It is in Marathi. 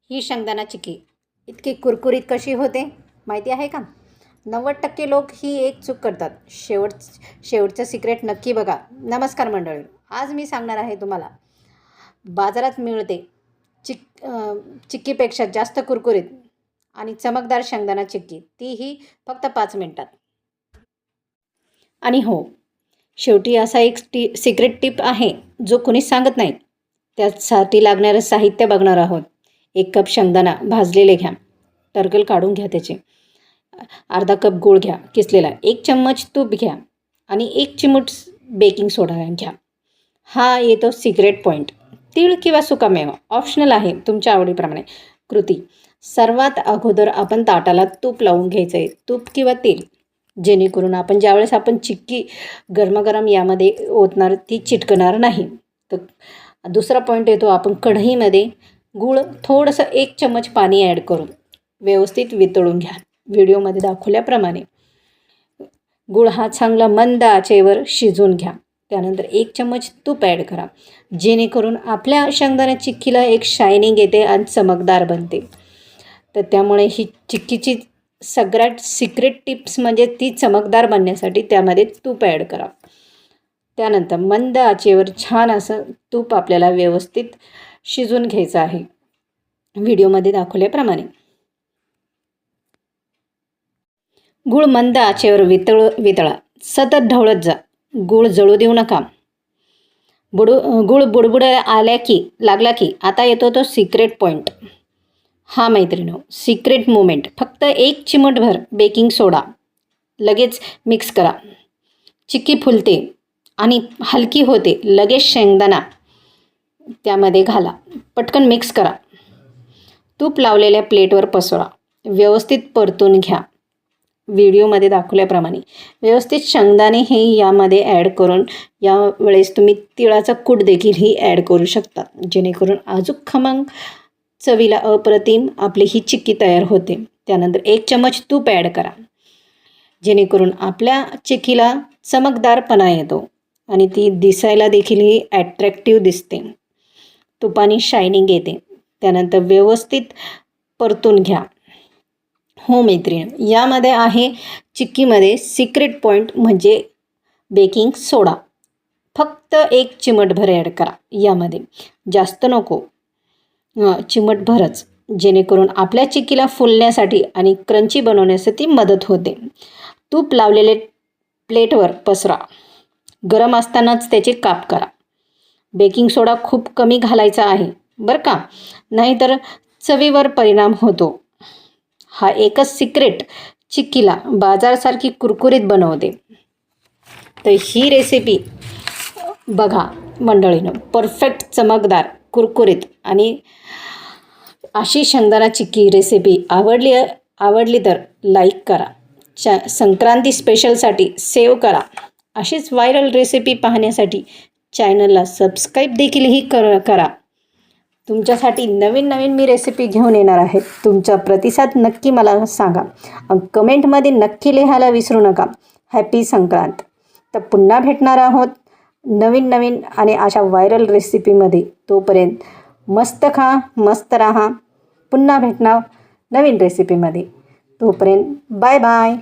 ही शेंगदाणा चिक्की इतकी कुरकुरीत कशी होते माहिती आहे का? 90% लोक ही एक चूक करतात. शेवटचं सिक्रेट नक्की बघा. नमस्कार मंडळी, आज मी सांगणार आहे तुम्हाला बाजारात मिळते चिक्कीपेक्षा जास्त कुरकुरीत आणि चमकदार शेंगदाणा चिक्की, तीही फक्त 5 मिनिटात. आणि हो, शेवटी असा एक सिक्रेट टिप आहे जो कोणीच सांगत नाही. त्यासाठी लागणारं साहित्य बघणार आहोत. 1 कप शेंगदाणा भाजलेले घ्या, टरकल काढून घ्या त्याचे. अर्धा कप गूळ घ्या किसलेला, 1 चम्मच तूप घ्या आणि 1 चिमूट बेकिंग सोडा घ्या. हा येतो सिक्रेट पॉईंट. तीळ किंवा सुकामेवा ऑप्शनल आहे तुमच्या आवडीप्रमाणे. कृती: सर्वात अगोदर आपण ताटाला तूप लावून घ्यायचं आहे, तूप किंवा तेल, जेणेकरून आपण ज्यावेळेस आपण चिक्की गरमागरम यामध्ये ओतणार ती चिटकणार नाही. तर दुसरा पॉईंट येतो, आपण कढईमध्ये गूळ थोडंसं 1 चम्मच पाणी ॲड करून व्यवस्थित वितळून घ्या. व्हिडिओमध्ये दाखवल्याप्रमाणे गूळ हा चांगला मंद आचेवर शिजवून घ्या. त्यानंतर 1 चम्मच तूप ॲड करा, जेणेकरून आपल्या शेंगदाणा चिक्कीला एक शायनिंग येते आणि चमकदार बनते. तर त्यामुळे ही चिक्कीची सगळ्यात सिक्रेट टिप्स म्हणजे ती चमकदार बनण्यासाठी त्यामध्ये तूप ॲड करा. त्यानंतर मंद आचेवर छान असं तूप आपल्याला व्यवस्थित शिजवून घ्यायचं आहे व्हिडिओमध्ये दाखवल्याप्रमाणे. गूळ मंद आचेवर वितळा, सतत ढवळत जा, गूळ जळू देऊ नका. गूळ बुडबुडायला लागला की आता येतो तो सिक्रेट पॉईंट. हा मैत्रिणो, सिक्रेट मोमेंट. फक्त 1 चिमूटभर बेकिंग सोडा लगेच मिक्स करा. चिक्की फुलते आणि हलकी होते. लगेच शेंगदाणा त्यामध्ये घाला, पटकन मिक्स करा. तूप लावलेल्या प्लेटवर पसरा, व्यवस्थित परतून घ्या. व्हिडिओमध्ये दाखवल्याप्रमाणे व्यवस्थित शेंगदाणे हे यामध्ये ॲड करून, यावेळेस तुम्ही तिळाचा कूट देखील ॲड करू शकता, जेणेकरून अजून खमंग चवीला अप्रतिम आपली ही चिक्की तयार होते. त्यानंतर 1 चम्मच तूप ॲड करा, जेणेकरून आपल्या चिक्कीला चमकदारपणा येतो आणि ती दिसायला देखील ही ॲट्रॅक्टिव्ह दिसते. तुपाने शायनिंग येते. त्यानंतर व्यवस्थित परतून घ्या. हो मैत्रीण, यामध्ये आहे चिक्कीमध्ये सिक्रेट पॉईंट म्हणजे बेकिंग सोडा. फक्त 1 चिमटभर ॲड करा यामध्ये, जास्त नको, चिमटभरच, जेणेकरून आपल्या चिक्कीला फुलण्यासाठी आणि क्रंची बनवण्यासाठी मदत होते. तूप लावलेले प्लेटवर पसरा, गरम असतानाच त्याचे काप करा. बेकिंग सोडा खूप कमी घालायचा आहे बरं का, नाहीतर चवीवर परिणाम होतो. हा एकच सिक्रेट चिक्कीला बाजारसारखी कुरकुरीत बनवते. तर ही रेसिपी बघा मंडळीनं, परफेक्ट चमकदार कुरकुरीत आणि अशी शेंगदाणा चिक्की रेसिपी आवडली तर लाईक करा. संक्रांती स्पेशलसाठी सेव्ह करा. अशीच व्हायरल रेसिपी पाहण्यासाठी चॅनलला सबस्क्राईब देखीलही करा. तुमच्यासाठी नवीन मी रेसिपी घेऊन येणार आहे. तुमचा प्रतिसाद नक्की मला सांगा. कमेंटमध्ये नक्की लिहायला विसरू नका. हॅपी संक्रांत. तर पुन्हा भेटणार आहोत नवीन आणि अशा व्हायरल रेसिपीमध्ये. तोपर्यंत मस्त खा, मस्त राहा. पुन्हा भेटणार नवीन रेसिपीमध्ये. तोपर्यंत बाय बाय.